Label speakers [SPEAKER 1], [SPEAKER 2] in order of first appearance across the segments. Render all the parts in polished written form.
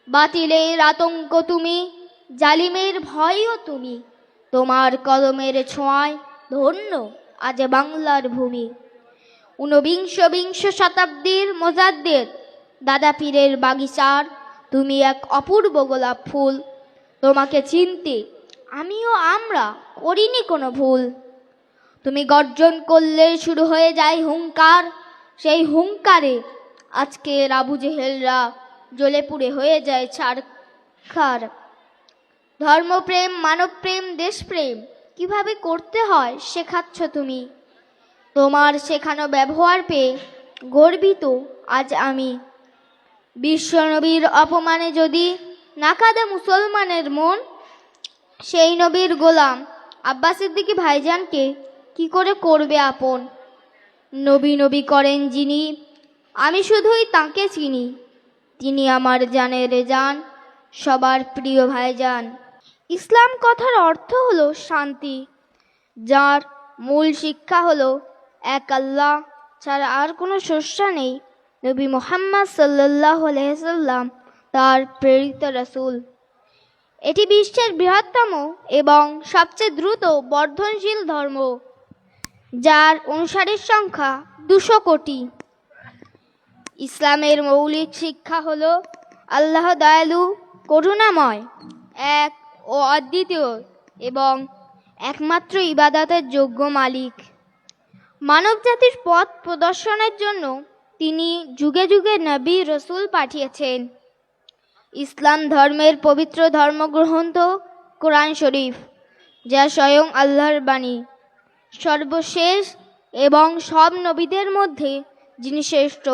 [SPEAKER 1] বাতিলের আতঙ্ক তুমি, জালিমের ভয়ও তুমি। তোমার কলমের ছোঁয়ায় ধন্য আজ বাংলার ভূমি। ঊনবিংশ বিংশ শতাব্দীর মোজাদ্দেদ দাদা পীরের বাগিচার তুমি এক অপূর্ব গোলাপ ফুল। তোমাকে চিনতে আমিও আমরা করিনি কোনো ভুল। তুমি গর্জন করলে শুরু হয়ে যায় হুঙ্কার, সেই হুঙ্কারে আজকের আবু জেহেলরা জ্বলে পুড়ে হয়ে যায় ছারখার। ধর্মপ্রেম, মানবপ্রেম, দেশপ্রেম কিভাবে করতে হয় শেখাচ্ছ তুমি। তোমার শেখানো ব্যবহার পেয়ে গর্বিত আজ আমি। বিশ্বনবীর অপমানে যদি না কাঁদে মুসলমানের মন, সেই নবীর গোলাম আব্বাস সিদ্দিকী ভাইজানকে কি করে করবে আপন। নবী নবী করেন যিনি, আমি শুধুই তাকে চিনি। তিনি আমার জানের জান, সবার প্রিয় ভাইজান। ইসলাম কথার অর্থ হলো শান্তি, যার মূল শিক্ষা হলো এক আল্লাহ ছাড়া আর কোনো স্রষ্টা নেই। নবী মুহাম্মদ সাল্লাল্লাহু আলাইহি সাল্লাম তার প্রেরিত রাসূল। এটি বিশ্বের বৃহত্তম এবং সবচেয়ে দ্রুত বর্ধনশীল ধর্ম, যার অনুসারীর সংখ্যা 200 কোটি। ইসলামের মৌলিক শিক্ষা হলো আল্লাহ দয়ালু, করুণাময়, এক ও অদ্বিতীয় এবং একমাত্র ইবাদতের যোগ্য মালিক। মানব জাতির পথ প্রদর্শনের জন্য তিনি যুগে যুগে নবী রসুল পাঠিয়েছেন। ইসলাম ধর্মের পবিত্র ধর্মগ্রন্থ কোরআন শরীফ, যা স্বয়ং আল্লাহর বাণী। সর্বশেষ এবং সব নবীদের মধ্যে যিনি শ্রেষ্ঠ,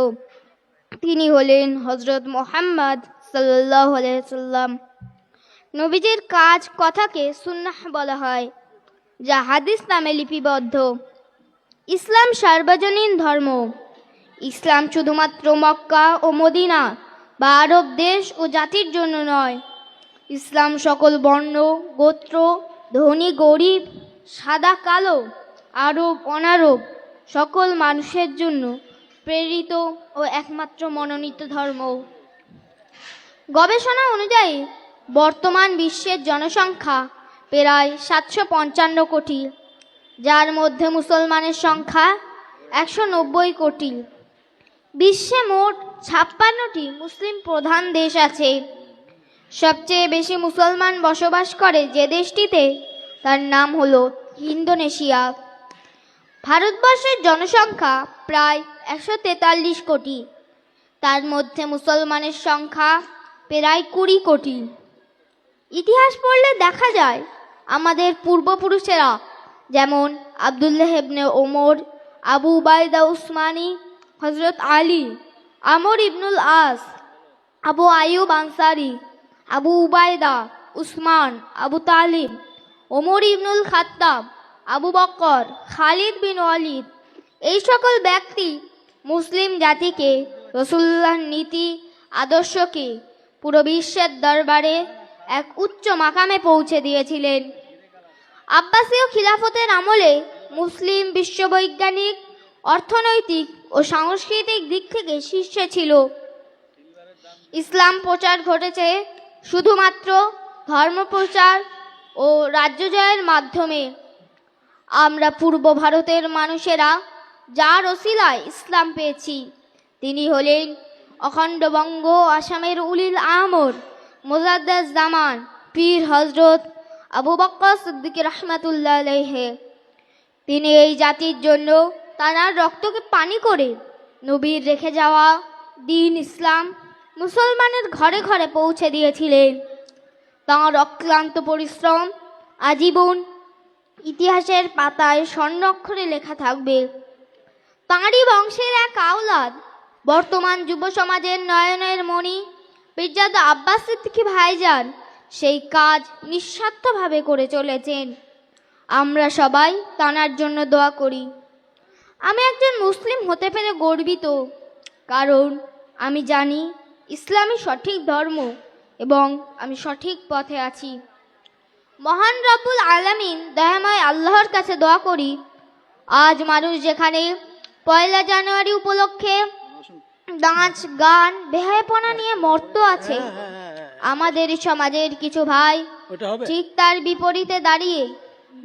[SPEAKER 1] তিনি হলেন হযরত মুহাম্মদ সাল্লাল্লাহু আলাইহি সাল্লাম। নবীজির কাজ কথাকে সুন্নাহ বলা হয়, যা হাদিস নামে লিপিবদ্ধ। ইসলাম সার্বজনীন ধর্ম। ইসলাম শুধুমাত্র মক্কা ও মদিনা বা আরব দেশ ও জাতির জন্য নয়। ইসলাম সকল বর্ণ, গোত্র, ধনী গরিব, সাদা কালো, আরব অনারব সকল মানুষের জন্য প্রেরিত ও একমাত্র মনোনীত ধর্ম। গবেষণা অনুযায়ী বর্তমান বিশ্বের জনসংখ্যা প্রায় 755 কোটি, যার মধ্যে মুসলমানের সংখ্যা 190 কোটি। বিশ্বে মোট 56টি মুসলিম প্রধান দেশ আছে। সবচেয়ে বেশি মুসলমান বসবাস করে যে দেশটিতে, তার নাম হলো ইন্দোনেশিয়া। ভারতবর্ষের জনসংখ্যা প্রায় 143 কোটি, তার মধ্যে মুসলমানের সংখ্যা প্রায় 20 কোটি। ইতিহাস পড়লে দেখা যায় আমাদের পূর্বপুরুষেরা যেমন আবদুল্লাহ ইবনে ওমর, আবু উবাইদা উসমানী, হযরত আলী, আমর ইবনুল আস, আবু আইয়ুব আনসারী, আবু উবাইদা, উসমান, আবু তালিব, ওমর ইবনুল খাত্তাব, আবু বকর, খালিদ বিন ওয়ালিদ, এই সকল ব্যক্তি মুসলিম জাতিকে রাসূলুল্লাহর নীতি আদর্শকে পুরো বিশ্বের দরবারে এক উচ্চ মাকামে পৌঁছে দিয়েছিলেন। আব্বাসীয় খিলাফতের আমলে মুসলিম বিশ্ববৈজ্ঞানিক, অর্থনৈতিক ও সাংস্কৃতিক দিক থেকে শীর্ষে ছিল। ইসলাম প্রচার ঘটেছে শুধুমাত্র ধর্মপ্রচার ও রাজ্য জয়ের মাধ্যমে। আমরা পূর্ব ভারতের মানুষেরা যার ওসিলায় ইসলাম পেয়েছি, তিনি হলেন অখণ্ড বঙ্গ আসামের উলিল আমর মুজাদ্দেদ জামান পীর হযরত আবু বকর সিদ্দিক রাহমাতুল্লাহ আলাইহি। তিনি এই জাতির জন্য তার রক্তকে পানি করে নবীর রেখে যাওয়া দ্বীন ইসলাম মুসলমানের ঘরে ঘরে পৌঁছে দিয়েছিলেন। তাঁর অক্লান্ত পরিশ্রম আজীবন ইতিহাসের পাতায় স্বর্ণাক্ষরে লেখা থাকবে। তাঁরই বংশের এক আওলাদ বর্তমান যুব সমাজের নয়নের মণি পীরজাদা আব্বাস সিদ্দিকী ভাইজান সেই কাজ নিঃস্বার্থভাবে করে চলেছেন। আমরা সবাই তাঁর জন্য দোয়া করি। আমি একজন মুসলিম হতে পেরে গর্বিত, কারণ আমি জানি ইসলামই সঠিক ধর্ম এবং আমি সঠিক পথে আছি। মহান রব্বুল আলামিন দয়াময় আল্লাহর কাছে দোয়া করি, আজ মানুষ যেখানে 1 জানুয়ারি উপলক্ষে নাচ গান বেহায়াপনা নিয়ে মত্ত আছে, আমাদের সমাজের কিছু ভাই ঠিক তার বিপরীতে দাঁড়িয়ে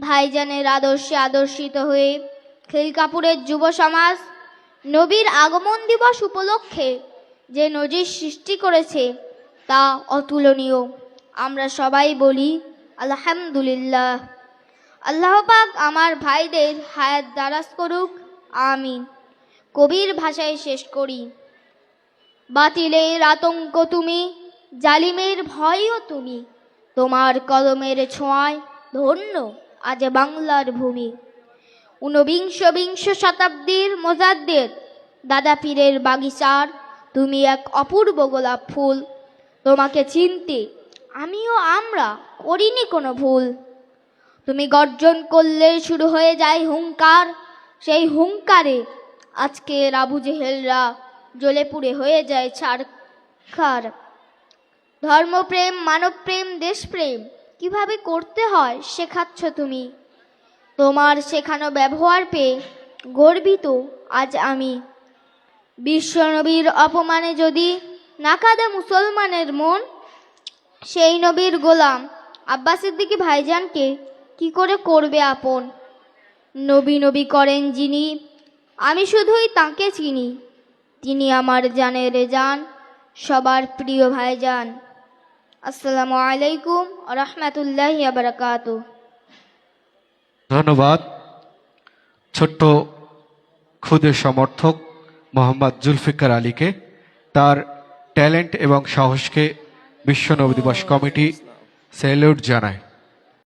[SPEAKER 1] ভাইজানের আদর্শে আদর্শিত হয়ে খিলকাপুরের যুব সমাজ নবীর আগমন দিবস উপলক্ষে যে নজির সৃষ্টি করেছে তা অতুলনীয়। আমরা সবাই বলি আলহামদুলিল্লাহ। আল্লাহ পাক আমার ভাইদের হায়াত দারাজ করুক, আমিন। কবির ভাষায় শেষ করি। বাতিলের আতঙ্ক তুমি, জালিমের ভয়ও তুমি, তোমার কলমের ছোঁয়ায় ধন্য আজ বাংলার ভূমি। ঊনবিংশ শতাব্দীর মোজাদ্দেদ দাদা পীরের বাগিচার তুমি এক অপূর্ব গোলাপ ফুল। তোমাকে চিনতে আমিও আমরা করিনি কোনো ভুল। তুমি গর্জন করলে শুরু হয়ে যায় হুঙ্কার, সেই হুঙ্কারে আজকের আবু জেহেলরা জ্বলে পুড়ে হয়ে যায় ছারখার। ধর্মপ্রেম, মানবপ্রেম, দেশপ্রেম কিভাবে করতে হয় শেখাচ্ছ তুমি। তোমার শেখানো ব্যবহার পেয়ে গর্বিত আজ আমি। বিশ্বনবীর অপমানে যদি না কাঁদে মুসলমানের মন, সেই নবীর গোলাম আব্বাস সিদ্দিকী ভাইজানকে কি করে করবে আপন। নবী নবী করেন যিনি, আমি শুধুই তাকে চিনি, তিনি আমার জানের জান, সবার প্রিয় ভাইজান। আসসালামু আলাইকুম ওয়া রাহমাতুল্লাহি ওয়া বারাকাতুহু।
[SPEAKER 2] ধন্যবাদ ছোট্ট ক্ষুদে সমর্থক মোহাম্মদ জুলফিকার আলীকে। তার ট্যালেন্ট এবং সাহসকে বিশ্ব নবী দিবস কমিটি স্যালুট জানায়।